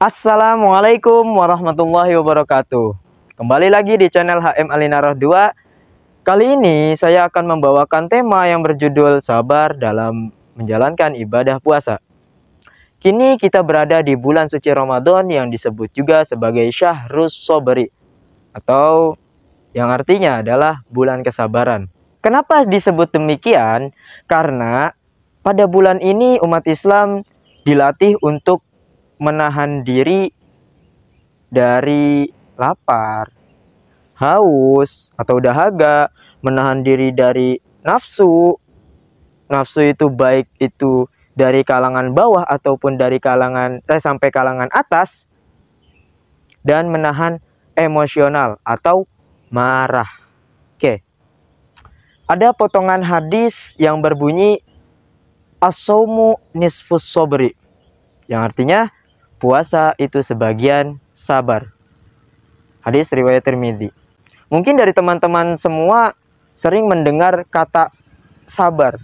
Assalamualaikum warahmatullahi wabarakatuh. Kembali lagi di channel HM Alinaroh 2. Kali ini saya akan membawakan tema yang berjudul sabar dalam menjalankan ibadah puasa. Kini kita berada di bulan suci Ramadan yang disebut juga sebagai Syahrus Shobri, atau yang artinya adalah bulan kesabaran. Kenapa disebut demikian? Karena pada bulan ini umat Islam dilatih untuk menahan diri dari lapar, haus, atau dahaga, menahan diri dari nafsu. Nafsu itu baik itu dari kalangan bawah ataupun dari kalangan sampai kalangan atas, dan menahan emosional atau marah. Oke. Ada potongan hadis yang berbunyi as-shaumu nisfus shobri, yang artinya puasa itu sebagian sabar. Hadis riwayat Tirmidzi. Mungkin dari teman-teman semua sering mendengar kata sabar.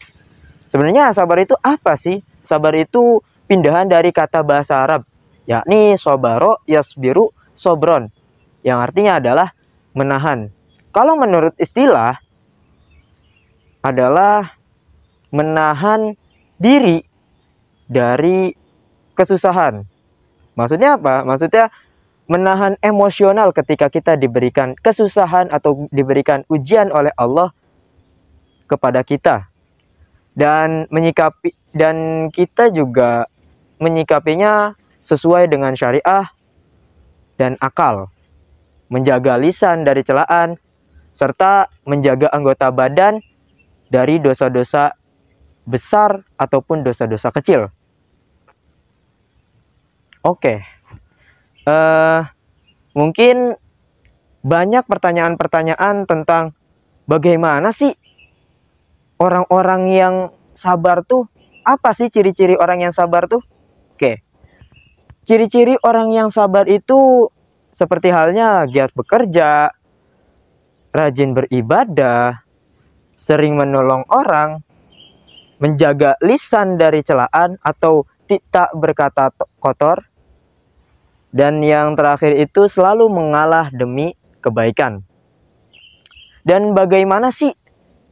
Sebenarnya sabar itu apa sih? Sabar itu pindahan dari kata bahasa Arab, yakni sobaro yasbiru sobron, yang artinya adalah menahan. Kalau menurut istilah adalah menahan diri dari kesusahan. Maksudnya apa? Maksudnya menahan emosional ketika kita diberikan kesusahan atau diberikan ujian oleh Allah kepada kita. Dan kita juga menyikapinya sesuai dengan syariah dan akal. Menjaga lisan dari celaan serta menjaga anggota badan dari dosa-dosa besar ataupun dosa-dosa kecil. Oke, mungkin banyak pertanyaan-pertanyaan tentang bagaimana sih orang-orang yang sabar tuh, apa sih ciri-ciri orang yang sabar tuh? Oke, ciri-ciri orang yang sabar itu seperti halnya giat bekerja, rajin beribadah, sering menolong orang, menjaga lisan dari celaan atau tidak berkata kotor, dan yang terakhir itu selalu mengalah demi kebaikan. Dan bagaimana sih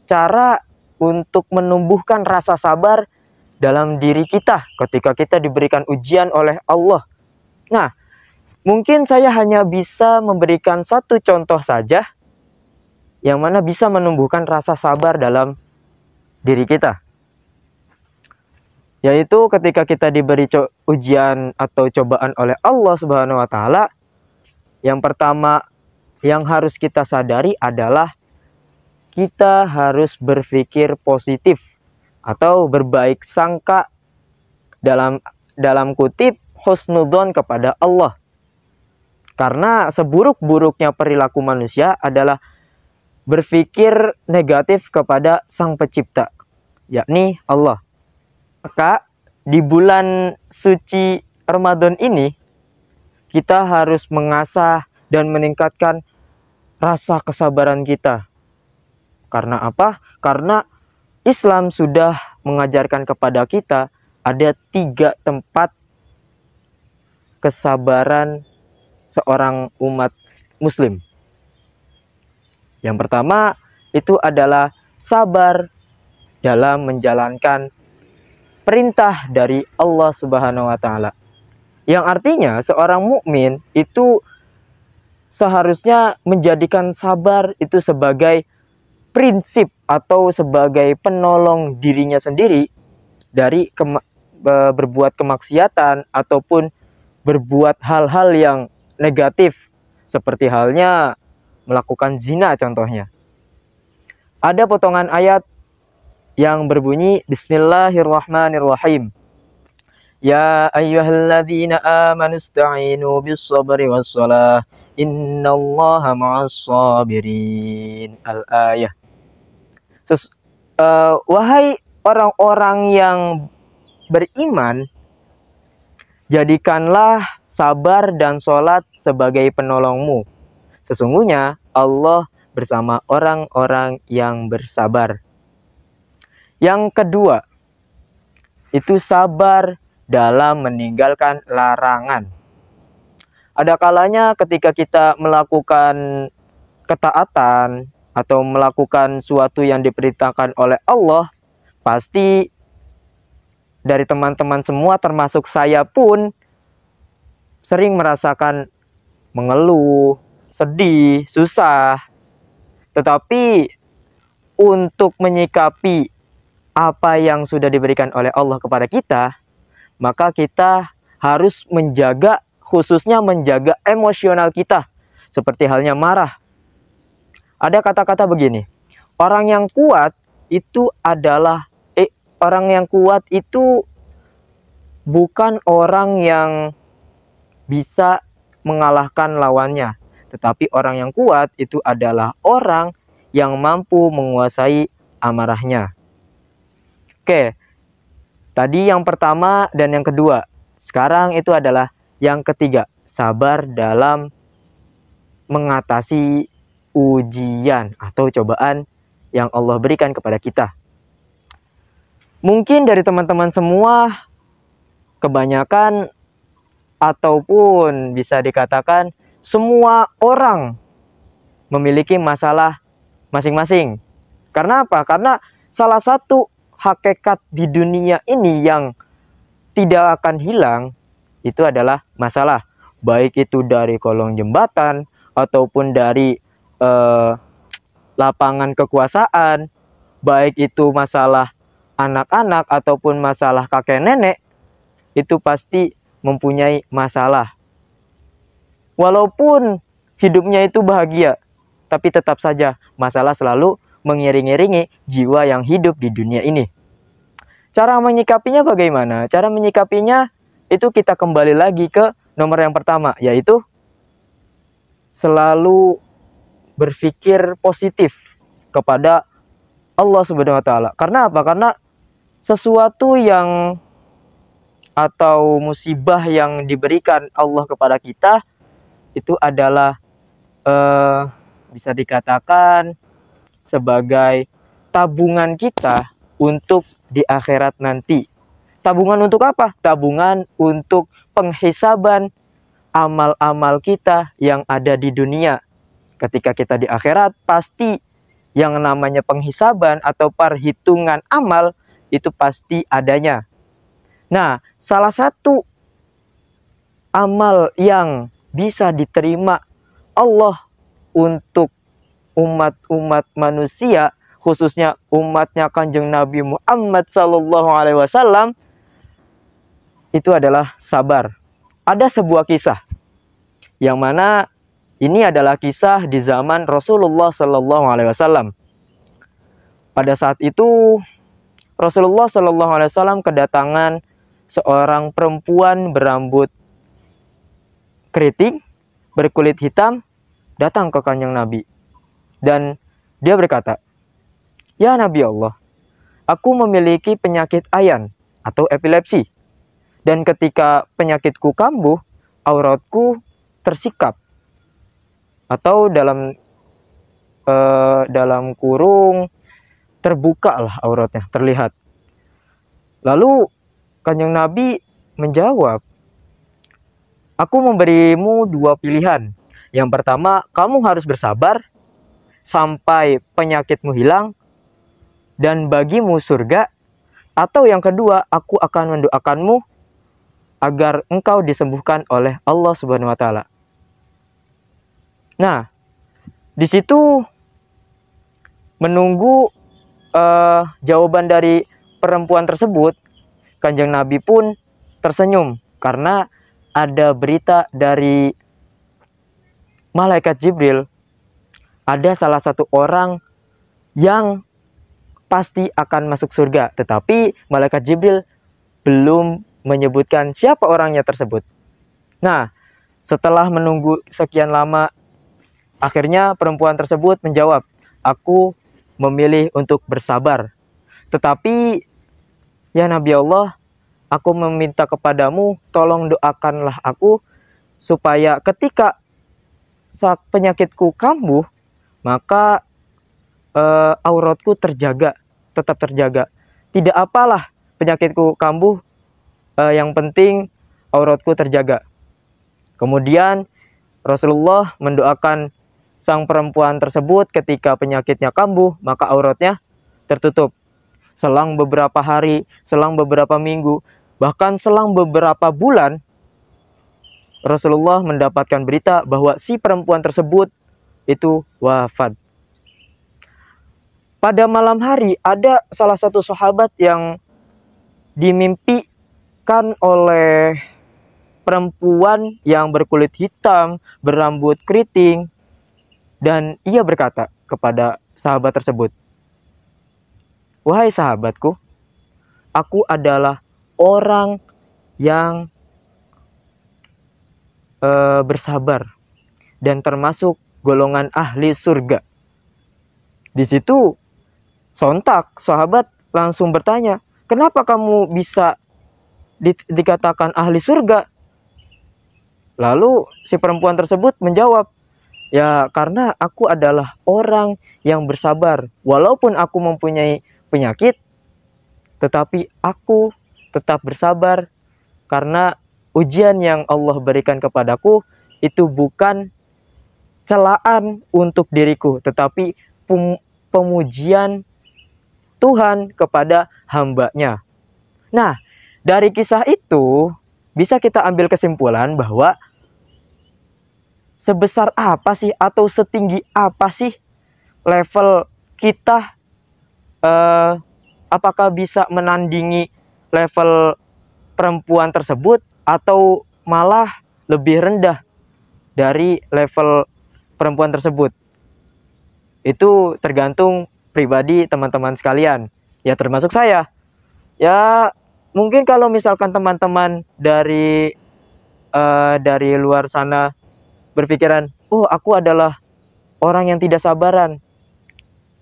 cara untuk menumbuhkan rasa sabar dalam diri kita ketika kita diberikan ujian oleh Allah? Nah, mungkin saya hanya bisa memberikan satu contoh saja yang mana bisa menumbuhkan rasa sabar dalam diri kita. Yaitu ketika kita diberi ujian atau cobaan oleh Allah Subhanahu wa Ta'ala, yang pertama yang harus kita sadari adalah kita harus berpikir positif atau berbaik sangka, dalam kutip husnudzon kepada Allah. Karena seburuk-buruknya perilaku manusia adalah berpikir negatif kepada Sang Pencipta, yakni Allah. Maka di bulan suci Ramadan ini kita harus mengasah dan meningkatkan rasa kesabaran kita. Karena apa? Karena Islam sudah mengajarkan kepada kita ada 3 tempat kesabaran seorang umat muslim. Yang pertama itu adalah sabar dalam menjalankan perintah dari Allah Subhanahu wa Ta'ala. Yang artinya seorang mukmin itu seharusnya menjadikan sabar itu sebagai prinsip atau sebagai penolong dirinya sendiri dari berbuat kemaksiatan ataupun berbuat hal-hal yang negatif, seperti halnya melakukan zina contohnya. Ada potongan ayat yang berbunyi Bismillahirrahmanirrahim. Ya ayyuhalladzina amanu ista'inu bis-sabri was-salah innallaha ma'as-sabirin. Al-ayah. Wahai orang-orang yang beriman, jadikanlah sabar dan sholat sebagai penolongmu. Sesungguhnya Allah bersama orang-orang yang bersabar. Yang kedua, itu sabar dalam meninggalkan larangan. Ada kalanya ketika kita melakukan ketaatan atau melakukan suatu yang diperintahkan oleh Allah, pasti dari teman-teman semua termasuk saya pun sering merasakan mengeluh, sedih, susah. Tetapi untuk menyikapi apa yang sudah diberikan oleh Allah kepada kita, maka kita harus menjaga, khususnya menjaga emosional kita. Seperti halnya marah. Ada kata-kata begini, orang yang kuat itu adalah orang yang kuat itu bukan orang yang bisa mengalahkan lawannya, tetapi orang yang kuat itu adalah orang yang mampu menguasai amarahnya. Oke, tadi yang pertama dan yang kedua. Sekarang itu adalah yang ketiga, sabar dalam mengatasi ujian atau cobaan yang Allah berikan kepada kita. Mungkin dari teman-teman semua, kebanyakan ataupun bisa dikatakan semua orang memiliki masalah masing-masing. Karena apa? Karena salah satu hakikat di dunia ini yang tidak akan hilang itu adalah masalah. Baik itu dari kolong jembatan ataupun dari lapangan kekuasaan, baik itu masalah anak-anak ataupun masalah kakek nenek, itu pasti mempunyai masalah. Walaupun hidupnya itu bahagia, tapi tetap saja masalah selalu mengiring-iringi jiwa yang hidup di dunia ini. Cara menyikapinya bagaimana? Cara menyikapinya itu kita kembali lagi ke nomor yang pertama, yaitu selalu berpikir positif kepada Allah Subhanahu wa taala. Karena apa? Karena sesuatu yang atau musibah yang diberikan Allah kepada kita itu adalah bisa dikatakan sebagai tabungan kita untuk di akhirat nanti. Tabungan untuk apa? Tabungan untuk penghisaban amal-amal kita yang ada di dunia. Ketika kita di akhirat, pasti yang namanya penghisaban atau perhitungan amal itu pasti adanya. Nah, salah satu amal yang bisa diterima Allah untuk umat-umat manusia, khususnya umatnya Kanjeng Nabi Muhammad SAW, itu adalah sabar. Ada sebuah kisah yang mana ini adalah kisah di zaman Rasulullah SAW. Pada saat itu Rasulullah SAW kedatangan seorang perempuan berambut keriting, berkulit hitam, datang ke Kanjeng Nabi. Dan dia berkata, "Ya Nabi Allah, aku memiliki penyakit ayan atau epilepsi. Dan ketika penyakitku kambuh, auratku tersikap. Atau dalam kurung, terbuka lah auratnya, terlihat." Lalu Kanjeng Nabi menjawab, "Aku memberimu dua pilihan. Yang pertama, kamu harus bersabar sampai penyakitmu hilang dan bagimu surga. Atau yang kedua, aku akan mendoakanmu agar engkau disembuhkan oleh Allah Subhanahu wa taala." Nah, di situ menunggu jawaban dari perempuan tersebut, Kanjeng Nabi pun tersenyum karena ada berita dari malaikat Jibril. Ada salah satu orang yang pasti akan masuk surga, tetapi malaikat Jibril belum menyebutkan siapa orangnya tersebut. Nah, setelah menunggu sekian lama, akhirnya perempuan tersebut menjawab, "Aku memilih untuk bersabar. Tetapi ya Nabi Allah, aku meminta kepadamu, tolong doakanlah aku supaya ketika saat penyakitku kambuh, maka auratku terjaga, tetap terjaga. Tidak apalah penyakitku kambuh, yang penting auratku terjaga. Kemudian Rasulullah mendoakan sang perempuan tersebut ketika penyakitnya kambuh, maka auratnya tertutup. Selang beberapa hari, selang beberapa minggu, bahkan selang beberapa bulan, Rasulullah mendapatkan berita bahwa si perempuan tersebut itu wafat. Pada malam hari ada salah satu sahabat yang dimimpikan oleh perempuan yang berkulit hitam, berambut keriting, dan ia berkata kepada sahabat tersebut, "Wahai sahabatku, aku adalah orang yang bersabar dan termasuk golongan ahli surga." Di situ sontak sahabat langsung bertanya, "Kenapa kamu bisa dikatakan ahli surga?" Lalu si perempuan tersebut menjawab, "Ya karena aku adalah orang yang bersabar. Walaupun aku mempunyai penyakit, tetapi aku tetap bersabar karena ujian yang Allah berikan kepadaku itu bukan celaan untuk diriku, tetapi pemujian Tuhan kepada hambanya." Nah, dari kisah itu bisa kita ambil kesimpulan bahwa sebesar apa sih atau setinggi apa sih level kita, apakah bisa menandingi level perempuan tersebut atau malah lebih rendah dari level perempuan tersebut. Itu tergantung pribadi teman-teman sekalian, ya termasuk saya. Ya mungkin kalau misalkan teman-teman dari luar sana berpikiran, "Oh, aku adalah orang yang tidak sabaran."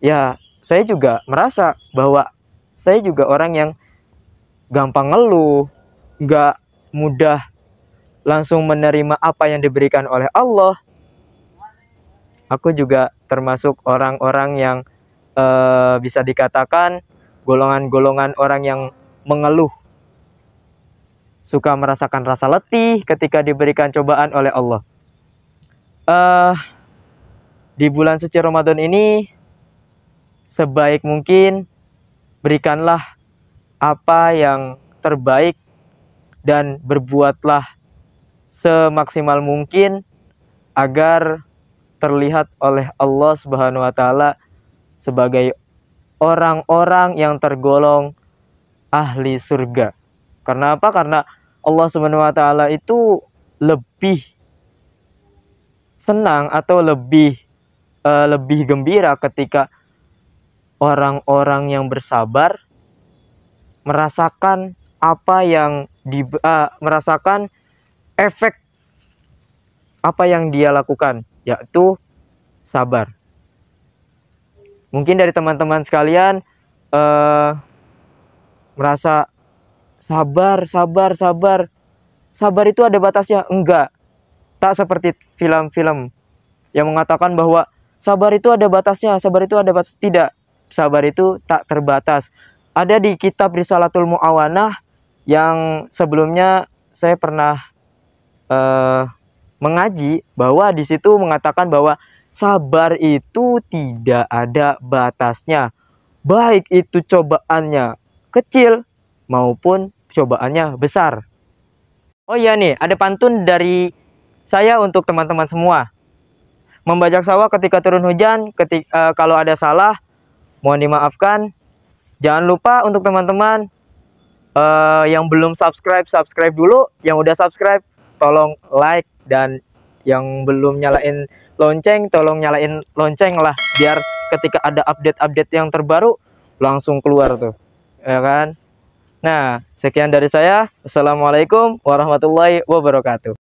Ya, saya juga merasa bahwa saya juga orang yang gampang ngeluh, nggak mudah langsung menerima apa yang diberikan oleh Allah. Aku juga termasuk orang-orang yang bisa dikatakan golongan-golongan orang yang mengeluh, suka merasakan rasa letih ketika diberikan cobaan oleh Allah. Di bulan suci Ramadan ini sebaik mungkin berikanlah apa yang terbaik dan berbuatlah semaksimal mungkin agar terlihat oleh Allah Subhanahu wa taala sebagai orang-orang yang tergolong ahli surga. Karena apa? Karena Allah Subhanahu wa taala itu lebih senang atau lebih gembira ketika orang-orang yang bersabar merasakan apa yang merasakan efek apa yang dia lakukan, yaitu sabar. Mungkin dari teman-teman sekalian merasa sabar itu ada batasnya. Enggak, tak seperti film-film yang mengatakan bahwa sabar itu ada batasnya, sabar itu ada batas. Tidak, sabar itu tak terbatas. Ada di kitab Risalatul Mu'awanah yang sebelumnya saya pernah mengaji, bahwa di situ mengatakan bahwa sabar itu tidak ada batasnya, baik itu cobaannya kecil maupun cobaannya besar. Oh iya nih, ada pantun dari saya untuk teman-teman semua. Membajak sawah ketika turun hujan, kalau ada salah mohon dimaafkan. Jangan lupa untuk teman-teman yang belum subscribe dulu, yang udah subscribe tolong like, dan yang belum nyalain lonceng tolong nyalain lonceng lah, biar ketika ada update-update yang terbaru langsung keluar tuh, ya kan. Nah, sekian dari saya. Assalamualaikum warahmatullahi wabarakatuh.